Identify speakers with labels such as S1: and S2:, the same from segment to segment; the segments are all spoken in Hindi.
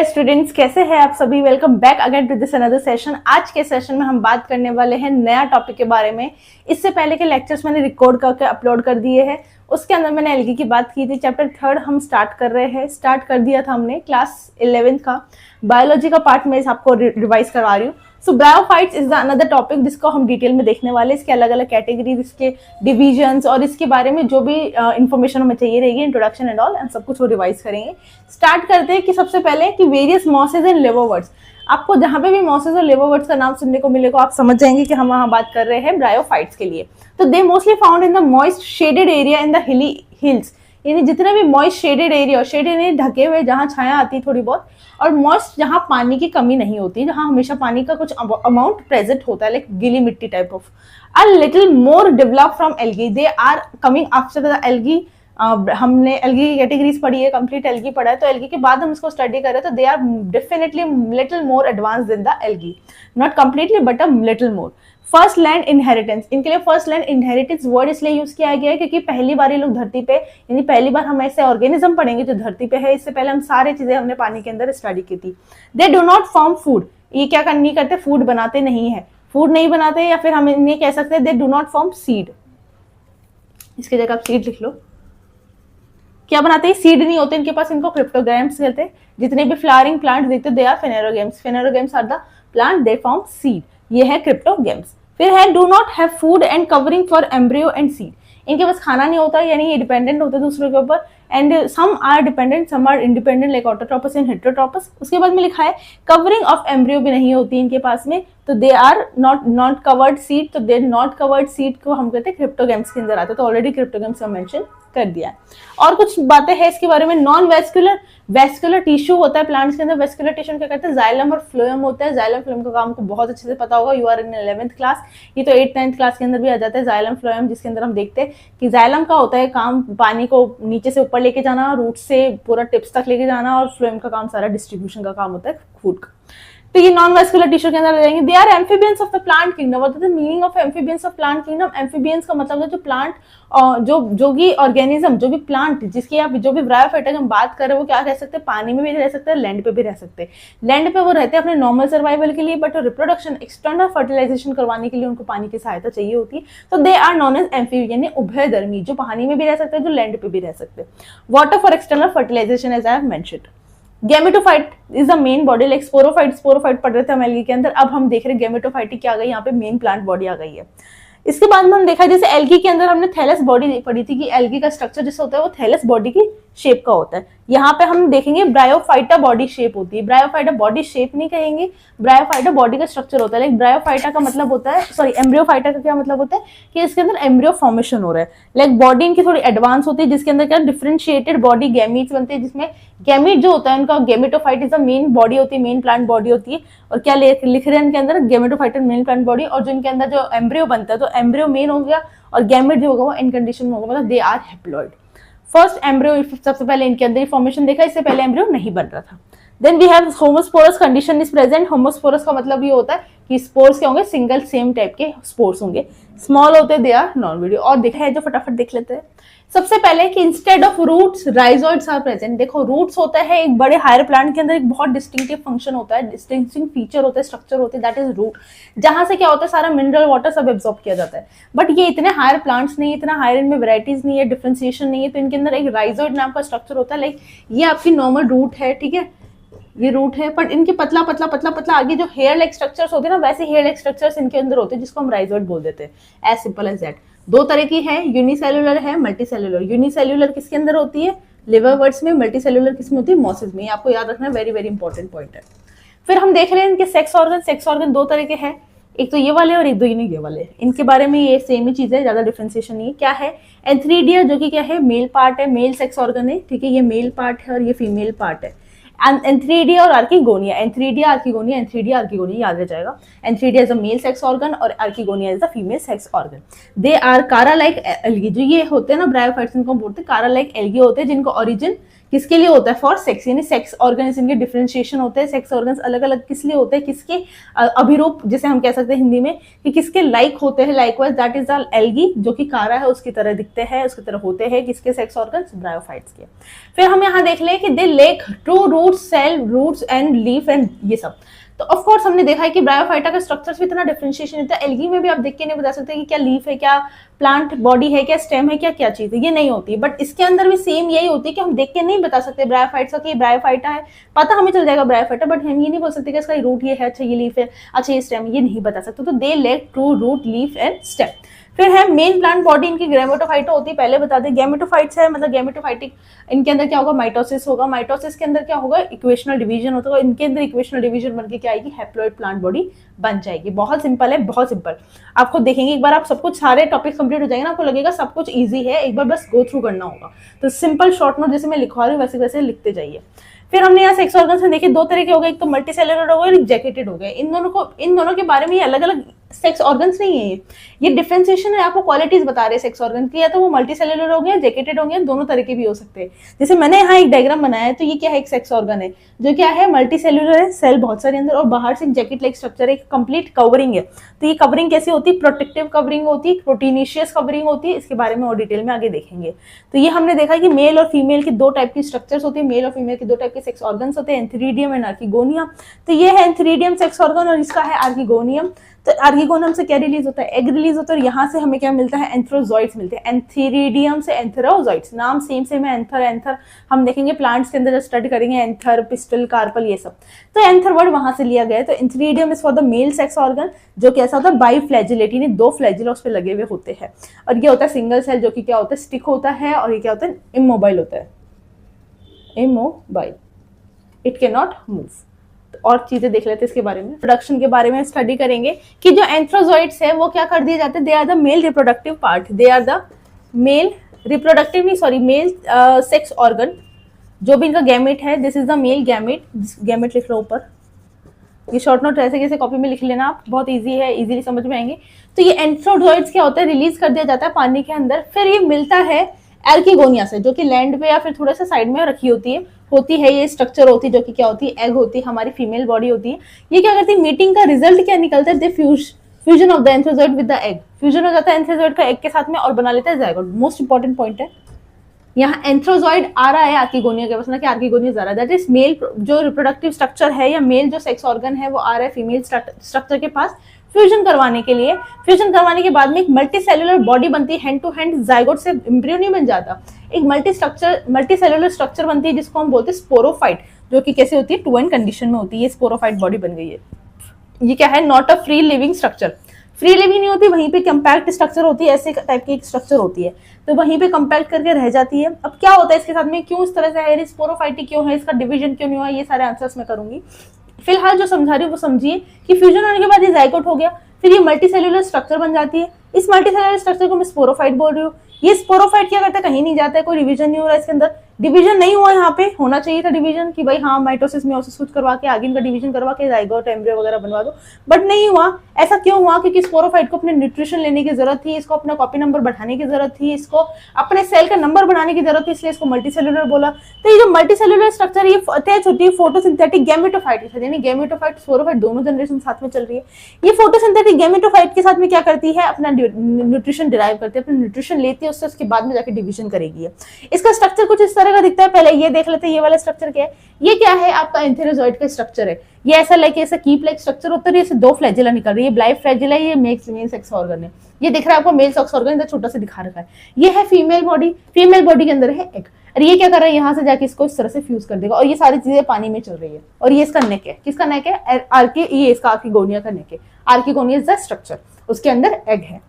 S1: स्टूडेंट्स, कैसे हैं आप सभी। Welcome back again to this another session. आज के सेशन में हम बात करने वाले हैं नया टॉपिक के बारे में। इससे पहले के लेक्चर्स मैंने रिकॉर्ड करके अपलोड कर दिए हैं। उसके अंदर मैंने एल्गी की बात की थी। चैप्टर 3 हम स्टार्ट कर रहे हैं। स्टार्ट कर दिया था हमने क्लास 11 का बायोलॉजी का पार्ट में आपको रिवाइज करवा रही हूँ। So bryophytes is the another topic जिसको हम डिटेल में देखने वाले हैं। इसके अलग अलग कैटेगरीज, इसके डिविजन्स और इसके बारे में जो भी इंफॉर्मेशन हमें चाहिए रहेगी, इंट्रोडक्शन एंड ऑल, सब कुछ वो रिवाइज करेंगे। स्टार्ट करते हैं कि सबसे पहले कि वेरियस मॉसेज एंड लिवरवर्ट्स। आपको जहां पे भी मॉसेज और लिवरवर्ट्स का नाम सुनने को मिलेगा आप समझ जाएंगे कि हम वहां बात कर रहे हैं ब्रायोफाइट्स के लिए। तो they mostly found in the moist shaded area in the hilly hills, यानी जितने भी moist shaded area, shaded area ढके हुए जहां छाया आती है थोड़ी बहुत, और मॉइस्ट जहां पानी की कमी नहीं होती, जहां हमेशा पानी का कुछ अमाउंट प्रेजेंट होता है, लाइक गीली मिट्टी type of. A little more develop from algae, they are coming after the algae. हमने एल्गी की कैटेगरीज पढ़ी है, कंप्लीट एल्गी पढ़ा है, तो एल्गी के बाद हम इसको स्टडी कर रहे हैं, तो they are definitely little more advance than the algae, not completely but a little more. First land inheritance, इनके लिए फर्स्ट लैंड इनहेरिटेंस वर्ड इसलिए यूज किया गया है क्योंकि पहली बार ये लोग धरती पे, यानी पहली बार हम ऐसे ऑर्गेनिज्म पढ़ेंगे जो धरती पे है। इससे पहले हम सारी चीजें हमने पानी के अंदर स्टडी की थी। They do not form food, ये क्या नहीं करते, फूड बनाते नहीं है, फूड नहीं बनाते, या फिर हम इन्हें कह सकते हैं they do not form seed. इसकी जगह आप सीड लिख लो। क्या बनाते हैं, सीड नहीं होते इनके पास, इनको क्रिप्टोगैम्स कहते हैं। जितने भी फ्लावरिंग प्लांट देखते they are phanerogams, phanerogams are the plant they form seed, ये है क्रिप्टोगैम्स। फिर है do not have food and covering for embryo and seed, इनके पास खाना नहीं होता, यानी ये डिपेंडेंट होते हैं दूसरों के ऊपर। And some are dependent, some are independent, like autotrophs and heterotrophs. उसके बाद में लिखा है कवरिंग ऑफ एम्ब्रियो भी नहीं होती इनके पास में, तो they are not covered seed, तो दे नॉट कवर्ड सीड को हम कहते हैं क्रिप्टोगैम्स के अंदर आते हैं। तो ऑलरेडी क्रिप्टोगैम्स का मेंशन कर दिया है। और कुछ बातें हैं इसके बारे में। नॉन वेस्कुलर, वेस्कुलर टिश्यू होता है प्लांट्स के अंदर। वेस्कुलर टिश्यू क्या करते हैं, जाइलम और फ्लोएम होता है। जाइलम फ्लोएम का काम को बहुत अच्छे से पता होगा, you are in 11th class, ये तो 8th 9th क्लास के अंदर भी आ जाता है जाइलम फ्लोएम, जिसके अंदर हम देखते हैं कि जाइलम का होता है काम पानी को नीचे से ऊपर लेके जाना, रूट से पूरा टिप्स तक लेके जाना, और फ्लोएम का काम सारा डिस्ट्रीब्यूशन का काम होता है फूड का। तो ये नॉन वेस्कुलर टिश्यू के अंदर आ जाएंगे। They are amphibians of the plant kingdom. What is the meaning of amphibians of plant kingdom? Amphibians का मतलब है जो प्लांट, जो भी ऑर्गेनिज्म, जो भी प्लांट जिसकी आप जो भी ब्रायोफाइटा की हम बात कर रहे हैं, वो क्या रह सकते हैं, पानी में भी रह सकते हैं, लैंड पे भी रह सकते हैं। लैंड पे वो रहते हैं अपने नॉर्मल सर्वाइवल के लिए, बट रिप्रोडक्शन, एक्सटर्नल फर्टिलाइजेशन करवाने के लिए उनको पानी की सहायता चाहिए होती है। तो they are non as amphibian, यानी उभयधर्मी, जो पानी में भी रह सकते हैं, जो लैंड पे भी रह सकते हैं। Water for external fertilization as I have mentioned. Gametophyte is the main body, like sporophyte, sporophyte पढ़ रहे थे हम एल्गी के अंदर। अब हम देख रहे हैं गैमेटोफाइट क्या आ गई, यहाँ पे मेन प्लांट बॉडी आ गई है। इसके बाद में हम देखा जैसे एल्गी के अंदर हमने थैलस बॉडी पढ़ी थी कि एल्गी का स्ट्रक्चर जैसे होता है वो थैलस बॉडी की शेप का होता है। यहाँ पे हम देखेंगे ब्रायोफाइटा बॉडी शेप होती है। ब्रायोफाइटा बॉडी शेप नहीं कहेंगे, ब्रायोफाइटा बॉडी का स्ट्रक्चर होता है। लाइक ब्रायोफाइटा का मतलब होता है, सॉरी एम्ब्रियोफाइटा का क्या मतलब होता है कि इसके अंदर एम्ब्रियो फॉर्मेशन हो रहा है। लाइक बॉडी इनकी थोड़ी एडवांस होती है, जिसके अंदर क्या डिफरेंशिएटेड बॉडी गैमीट्स बनते हैं, जिसमें गैमीट जो होता है उनका, gametophyte is the main body होती है, मेन प्लांट बॉडी होती है। और क्या लिख रहे हैं इनके अंदर, गैमेटोफाइट मेन प्लांट बॉडी, और जो इनके अंदर जो एम्ब्रियो बनता है, तो एम्ब्रियो मेन हो गया और गैमेट जो होगा वो इन कंडीशन में होगा, मतलब they are haploid. First embryo सबसे पहले इनके अंदर फॉर्मेशन देखा, इससे पहले एम्ब्रियो नहीं बन रहा था। Then we have homosporous condition is present. Homosporous का मतलब ये होता है कि स्पोर्स क्या होंगे, सिंगल सेम टाइप के स्पोर्स होंगे, स्मॉल होते हैं, दे आर नॉन वीडियो। और देखा है जो फटाफट देख लेते हैं। सबसे पहले कि instead of roots rhizoids are present. देखो रूट्स होता है एक बड़े हायर प्लांट के अंदर एक बहुत डिस्टिंक्टिव फंक्शन होता है, डिस्टिंक्टिव फीचर होता है, स्ट्रक्चर होते हैं, दैट इज रूट, जहां से क्या होता है सारा मिनरल वाटर सब एब्जॉर्ब किया जाता है। बट ये इतने हायर प्लांट्स नहीं, इतना हायर इनमें वेराइटीज नहीं है, डिफरेंशिएशन नहीं है, तो इनके अंदर एक राइजोइड नाम का स्ट्रक्चर होता है। लाइक ये आपकी नॉर्मल रूट है, ठीक है, ये रूट है, बट इनके पतला पतला पतला पतला आगे जो हेयर लाइक स्ट्रक्चर्स होते हैं ना, वैसे हेयर लाइक स्ट्रक्चर्स इनके अंदर होते हैं, जिसको हम राइजोइड बोल देते हैं। As simple as that. दो तरह की है, यूनिसेल्युलर है, मल्टीसेल्युलर। यूनिसेल्युलर किसके अंदर होती है, लिवरवर्ट्स में। मल्टीसेल्युलर किसमें होती है, मॉसेज में। आपको याद रखना, वेरी वेरी इंपॉर्टेंट पॉइंट है। फिर हम देख रहे हैं इनके सेक्स ऑर्गन। सेक्स ऑर्गन दो तरह के हैं, एक तो ये वाले और एक दो ये वाले। इनके बारे में ये सेम ही चीज है, ज्यादा डिफरेंशिएशन नहीं है। क्या है, एंथ्रीडिया जो कि क्या है, मेल पार्ट है, मेल सेक्स ऑर्गन है, ठीक है, ये मेल पार्ट है और ये फीमेल पार्ट है। एंथ्रीडिया और archegonia, antheridia archegonia, antheridia archegonia याद रह जाएगा। Antheridia is a male sex organ और archegonia is a female sex organ. They are Chara like algae, जो ये होते हैं ना ब्रायोफाइट्स, इनको बोलते हैं कारा लाइक एल्गी होते हैं, जिनको ओरिजिन किसके लिए होता है? फॉर सेक्स, यानी सेक्स ऑर्गन्स इनके डिफरेंशिएशन होते हैं। सेक्स ऑर्गन्स अलग अलग किस लिए होते हैं, किसके अभिरूप जिसे हम कह सकते हैं हिंदी में कि किसके लाइक होते हैं, likewise that is the algae, जो कि कारा है उसकी तरह दिखते हैं, उसकी तरह होते हैं। किसके सेक्स ऑर्गन्स? ब्रायोफाइट्स के। फिर हम यहाँ देख लें कि they lack true roots, cell, roots and leaf and ये सब। तो ऑफ कोर्स हमने देखा है कि ब्रायोफाइटा का स्ट्रक्चर्स भी इतना डिफरेंशिएशन होता है। एल्गी में भी आप देख के नहीं बता सकते कि क्या लीफ है, क्या प्लांट बॉडी है, क्या स्टेम है, क्या क्या चीज है, ये नहीं होती। बट इसके अंदर भी सेम यही होती है कि हम देख के नहीं बता सकते ब्रायोफाइट्स का कि ब्रायोफाइटा है, पता हमें चल जाएगा ब्रायोफाइटा, बट हम ये नहीं बोल सकते कि इसका रूट ये है, अच्छा ये लीफ है, अच्छा ये स्टेम, ये नहीं बता सकते। तो they lack true root, leaf and stem. फिर है मेन प्लांट बॉडी इनकी गैमेटोफाइटा होती है। पहले बता दें गैमेटोफाइट्स है मतलब गैमेटोफाइटिक, इनके अंदर क्या होगा? माइटोसिस होगा। माइटोसिस के अंदर क्या होगा? इक्वेशनल डिवीजन होता है। इनके अंदर इक्वेशनल डिवीजन बनके क्या आएगी? हैप्लॉइड प्लांट बॉडी बन जाएगी। बहुत सिंपल है, बहुत सिंपल। आप खुद देखेंगे एक बार आप सब कुछ सारे टॉपिक कंप्लीट हो जाएंगे ना, आपको लगेगा सब कुछ इजी है, एक बार बस गो थ्रू करना होगा। तो सिंपल शॉर्ट नोट जैसे मैं लिखवा रही हूँ वैसे वैसे लिखते जाइए। फिर हमने यहाँ सेक्स ऑर्गन्स में देखे दो तरह के हो गए, एक तो मल्टी सेलुलर हो गए और एक जैकेटेड हो गए। इन दोनों के बारे में ये अलग अलग सेक्स ऑर्गन्स नहीं है, ये डिफरेंशिएशन है, आपको क्वालिटीज बता रहे हैं सेक्स ऑर्गन की, या तो वो मल्टी सेलुलर हो गया, जैकेटेड हो गया, दोनों तरह के भी हो सकते हैं। जैसे मैंने यहाँ एक डायग्राम बनाया है, तो ये क्या है? एक सेक्स ऑर्गन है जो क्या है? मल्टी सेलुलर है, सेल बहुत सारे अंदर, और बाहर से एक जैकेट लाइक स्ट्रक्चर, एक कंप्लीट कवरिंग है। तो ये कवरिंग कैसी होती है? प्रोटेक्टिव कवरिंग होती है, प्रोटीनिशियस कवरिंग होती है। इसके बारे में और डिटेल में आगे देखेंगे। तो ये हमने देखा कि मेल और फीमेल की दो टाइप की स्ट्रक्चर्स होती है, मेल और फीमेल की दो टाइप के सेक्स ऑर्गन्स होते हैं, एंथीरिडियम एंड आर्किगोनिया। तो ये है एंथीरिडियम सेक्स ऑर्गन और इसका है आर्किगोनियम। तो आर्किगोनियम से क्या रिलीज होता है? एग रिलीज होता है, और यहाँ से हमें क्या मिलता है? एंथ्रोजॉइड्स मिलते हैं। एंथीरिडियम से एंथेरोजॉइड्स, नाम सेम है, एंथर हम देखेंगे प्लांट्स के अंदर जब स्टडी करेंगे, एंथर, पिस्टल, कार्पल, ये सब। तो एंथर वर्ड वहां से लिया गया है। तो antheridium is for the male sex organ, जो कैसा होता है? बाई फ्लैजिलेट, यानी दो फ्लैजिला उस पर लगे हुए होते हैं। और ये होता है सिंगल सेल, जो कि क्या होता है? स्टिक होता है, और ये क्या होता है? इमोबाइल होता है, immobile, it can not move. और चीजें देख लेते हैं इसके बारे में। प्रोडक्शन के बारे में स्टडी करेंगे कि जो एंथ्रोजॉइड्स है वो क्या कर दिए जाते हैं? They are the male reproductive part, they are the male reproductive नहीं सॉरी मेल सेक्स ऑर्गन। जो भी इनका गैमेट है, this is the male gamete, gamete लिख लो ऊपर। ये शॉर्ट नोट ऐसे कैसे कॉपी में लिख लेना आप, बहुत इजी है, इजीली समझ में आएंगे। तो ये एंथ्रोजॉइड्स क्या होता है? रिलीज कर दिया जाता है पानी के अंदर। फिर ये मिलता है एल्कीगोनिया से, जो कि लैंड पे या फिर थोड़ा सा साइड में रखी होती है ये स्ट्रक्चर होती है, जो कि क्या होती है? एग होती है, हमारी फीमेल बॉडी होती है। ये क्या करती है? मीटिंग का रिजल्ट क्या निकलता है? Fusion of the antherozoid with the egg, fusion हो जाता है एंथ्रोजॉइड का एग के साथ में और बना लेता है जायगोट। मोस्ट इंपॉर्टेंट पॉइंट है यहाँ, एंथ्रोजॉइड आ रहा है आर्किगोनिया के पास, ना कि आर्किगोनिया जा रहा है। दैट इज मेल जो रिप्रोडक्टिव स्ट्रक्चर है या मेल जो सेक्स ऑर्गन है वो आ रहा है फीमेल स्ट्रक्चर के पास फ्यूजन करवाने के लिए। फ्यूजन करवाने के बाद में एक मल्टी सेलुलर बॉडी बनती है, हैंड टू हैंड, जायगोट से एम्ब्रियो नहीं बन जाता, एक मल्टी सेलुलर स्ट्रक्चर बनती है जिसको हम बोलते हैं स्पोरोफाइट, जो कि कैसे होती है? 2n कंडीशन में होती है। ये स्पोरोफाइट बॉडी बन गई है। ये क्या है? Not a free living structure, free living नहीं होती, वहीं पे कंपैक्ट स्ट्रक्चर होती है, ऐसे टाइप की स्ट्रक्चर होती है, तो वहीं पे कंपैक्ट करके रह जाती है। अब क्या होता है इसके साथ में, क्यों इस तरह से है, स्पोरोफाइटिक क्यों है, इसका डिवीजन क्यों नहीं हुआ, ये सारे आंसर्स मैं करूंगी। फिलहाल जो समझा रही हूँ वो समझिए कि फ्यूजन होने के बाद ये जायगोट हो गया, फिर ये मल्टी सेलुलर स्ट्रक्चर बन जाती है। इस मल्टी सेलुलर स्ट्रक्चर को मैं स्पोरोफाइट बोल रही हूँ। ये स्पोरोफाइट क्या करता है? कहीं नहीं जाता है, कोई डिवीजन नहीं हो रहा है इसके अंदर, डिवीजन नहीं हुआ। यहाँ पे होना चाहिए था डिवीजन कि भाई हाँ माइटोसिस मेयोसिस कुछ करवा के आगे इनका डिवीजन करवा के जाइगोट एम्ब्रियो वगैरह बनवा दो, बट नहीं हुआ। ऐसा क्यों हुआ? क्योंकि स्पोरोफाइट को अपने न्यूट्रिशन लेने की जरूरत थी, इसको अपना कॉपी नंबर बढ़ाने की जरूरत थी, इसको अपने सेल का नंबर बढ़ाने की जरूरत थी, इसलिए इसको मल्टी सेलुलर बोला। तो ये जो मल्टी सेलुलर स्ट्रक्चर ये अटैच होती है फोटोसिंथेटिक गैमेटोफाइट के साथ, यानी गैमेटोफाइट स्पोरोफाइट दोनों जनरेशन साथ में चल रही है। ये फोटोसिंथेटिक गैमेटोफाइट के साथ में क्या करती है? अपना न्यूट्रिशन डिराइव करती है, अपना न्यूट्रिशन लेती है उससे, उसके बाद में जाके डिवीजन करेगी। इसका स्ट्रक्चर कुछ इस तरह का दिखता है। पहले ये देख लेते हैं, ये वाला स्ट्रक्चर क्या है? ये क्या है? आपका एंथेरोजॉइड का स्ट्रक्चर है। ये ऐसा लाइक ऐसा कीप लाइक स्ट्रक्चर होता है, दो फ्लैजिला निकल रही है, ब्लाइव फ्लैजिला, ये मेल सेक्स ऑर्गन है। ये दिख रहा है आपको मेल सेक्स ऑर्गन, इधर छोटा सा दिखा रखा है। ये है फीमेल बॉडी, फीमेल बॉडी के अंदर है एग, और ये क्या कर रहा है? यहाँ से जाके इसको इस तरह से फ्यूज कर देगा, और ये सारी चीजें पानी में चल रही है। और ये इसका नेक है, किसका नेक है? ये इसका आर्किगोनिया का नेक है। आर्किगोनिया इज द स्ट्रक्चर, उसके अंदर एग है।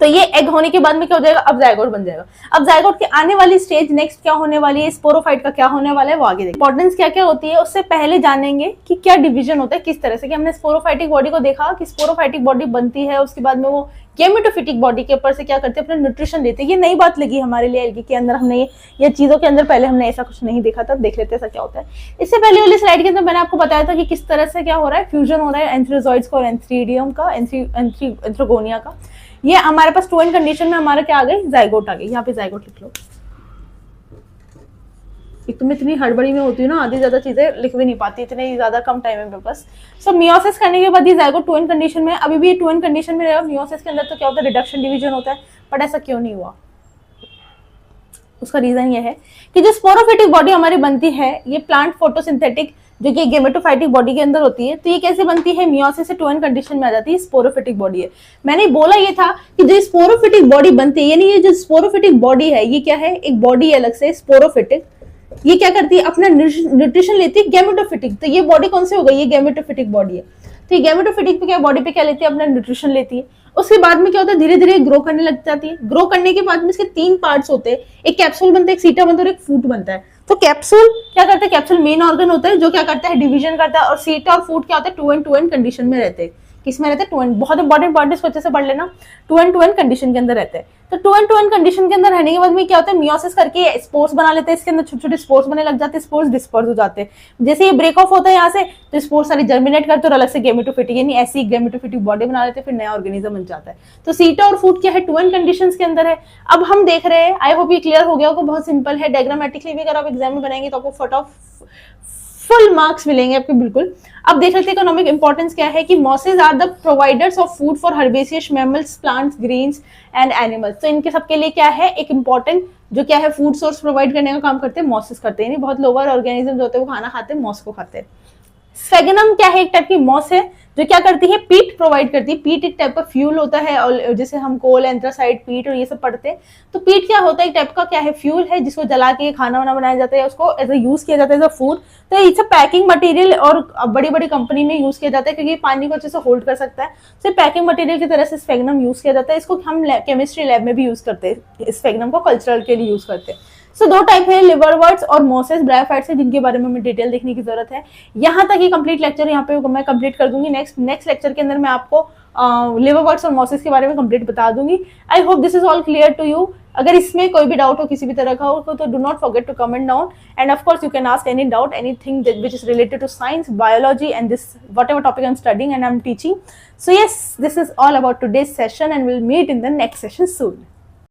S1: तो ये एग होने के बाद में क्या हो जाएगा? अब जायगोट बन जाएगा। अब जायगोट की आने वाली स्टेज नेक्स्ट क्या होने वाली है? स्पोरोफाइट का क्या होने वाला है वो आगे देखिए। इंपॉर्टेंस क्या क्या होती है उससे पहले जानेंगे कि क्या डिवीजन होता है, किस तरह से। कि हमने स्पोरोफाइटिक बॉडी को देखा कि स्पोरोफाइटिक बॉडी बनती है, उसके बाद में वो गैमेटोफिटिक बॉडी के ऊपर से क्या करते हैं? अपना न्यूट्रिशन लेते हैं। ये नई बात लगी हमारे लिए एल्गी के अंदर, हमने ये चीजों के अंदर पहले हमने ऐसा कुछ नहीं देखा था, देख लेते हैं ऐसा क्या होता है। इससे पहले वाली स्लाइड के अंदर मैंने आपको बताया था कि किस तरह से क्या हो रहा है, फ्यूजन हो रहा है एंथ्रोजॉइड्स का और एंथ्रीडियम का, एंथ्रोगोनिया का। ये हमारे पास 2n कंडीशन में हमारा क्या आ गई? जायगोट आ गई। यहाँ पे जायगोट लिख लो। एक तो मैं इतनी हड़बड़ी में होती हूँ ना, आधी ज्यादा चीजें लिख भी नहीं पाती, इतने ज्यादा कम टाइम में बस। सो मियोसिस करने के बाद ये जाइगोट 2n कंडीशन में, अभी भी 2n कंडीशन में रहेगा। मियोसिस के अंदर तो क्या होता है, रिडक्शन डिवीजन होता है, बट ऐसा क्यों नहीं हुआ? उसका रीजन ये है कि जो स्पोरोफिटिक बॉडी हमारी बनती है, ये प्लांट फोटोसिंथेटिक जो कि गेमेटोफाइटिक बॉडी के अंदर होती है, तो ये कैसे बनती है, मियोसिस से 2n कंडीशन में आ जाती है, स्पोरोफिटिक बॉडी है। मैंने बोला ये था कि जो स्पोरोफिटिक बॉडी बनती है, यानी ये जो स्पोरोफिटिक बॉडी है, ये क्या है, एक बॉडी अलग से स्पोरोफिटिक, ये क्या करती है, अपना न्यूट्रिशन लेती है गेमेटोफिटिक। तो ये बॉडी कौन सी हो गई, ये गेमेटोफिटिक बॉडी है। तो ये गेमेटोफिटिक पे क्या, बॉडी पे क्या लेती है, अपना न्यूट्रिशन लेती है। उसके बाद में क्या होता है, धीरे धीरे ग्रो करने लग जाती है। ग्रो करने के बाद में इसके 3 पार्ट्स होते हैं, एक कैप्सूल बनता है, एक सीटा बनता है और एक फूट बनता है। तो कैप्सूल क्या करता है, कैप्सूल मेन ऑर्गन होता है जो क्या करता है, डिवीजन करता है, और सीटा और फूट क्या होता है, 2n कंडीशन में रहते हैं। किसमें रहते हैं, 2n, बहुत इंपॉर्टेंट पार्ट इसको अच्छे से पढ़ लेना, 2n कंडीशन के अंदर रहते हैं। तो 2n कंडीशन के अंदर रहने के बाद में क्या होता है, मियोसिस करके स्पोर्स बना लेते हैं, इसके अंदर छोटे छोटे स्पोर्स बनने लग जाते हैं, स्पोर्स डिस्पर्स हो जाते हैं। जैसे ये ब्रेक ऑफ होता है यहाँ से, तो स्पोर्स सारी जर्मिनेट करते और अलग से गेमेटोफिटिक, यानी ऐसी गेमेटोफिटिक बॉडी बना लेते हैं, फिर नया ऑर्गेनिज्म बन जाता है। तो सीटा और फूट क्या है, 2n कंडीशन के अंदर है। अब हम देख रहे हैं, आई होप ये क्लियर हो गया होगा, बहुत सिंपल है। डायग्रामेटिकली भी अगर आप एग्जाम में बनाएंगे तो आपको फुल मार्क्स मिलेंगे आपके, बिल्कुल। अब देख लेते हैं इकोनॉमिक इंपॉर्टेंस क्या है, कि mosses are the providers of food for herbaceous mammals, plants, greens and animals. तो इनके सबके लिए क्या है, एक इंपॉर्टेंट जो क्या है, फूड सोर्स प्रोवाइड करने का काम करते हैं, मॉसेस करते हैं। बहुत लोअर ऑर्गेनिज्म जो होते हैं वो खाना खाते हैं, मॉस को खाते हैं। स्फेगनम क्या है, एक टाइप की मॉस है जो क्या करती है, पीट प्रोवाइड करती है। पीट एक टाइप का फ्यूल होता है, और जैसे हम कोल, एंथ्रासाइड, पीट और ये सब पढ़ते हैं, तो पीट क्या होता है, एक टाइप का क्या है, फ्यूल है, जिसको जला के खाना वाना बनाया जाता है, उसको एज ए यूज किया जाता है एज अ फूड। तो इट्स अ पैकिंग मटेरियल, और बड़ी बड़ी कंपनी में यूज किया जाता है क्योंकि पानी को अच्छे से होल्ड कर सकता है। तो पैकिंग मटेरियल की तरह से स्फेगनम यूज किया जाता है। इसको हम केमिस्ट्री लैब में भी यूज करते हैं, स्फेगनम को कल्चरल के लिए यूज करते हैं। सो 2 टाइप है, लिवरवर्ट्स और मोसेस, ब्रायोफाइट्स है, जिनके बारे में हमें डिटेल देखने की जरूरत है। यहाँ तक ये कंप्लीट लेक्चर यहाँ पे मैं कंप्लीट कर दूंगी। नेक्स्ट लेक्चर के अंदर मैं आपको लिवरवर्ट्स और मोसेस के बारे में कंप्लीट बता दूंगी। I hope this is all clear to you. अगर इसमें कोई भी डाउट हो, किसी भी तरह का हो, तो do not forget to comment down, and of course you can ask any doubt, anything which is related to science, biology, and this whatever topic I'm studying and I'm teaching. So yes, this is all about today's session, and we'll meet in the next session soon.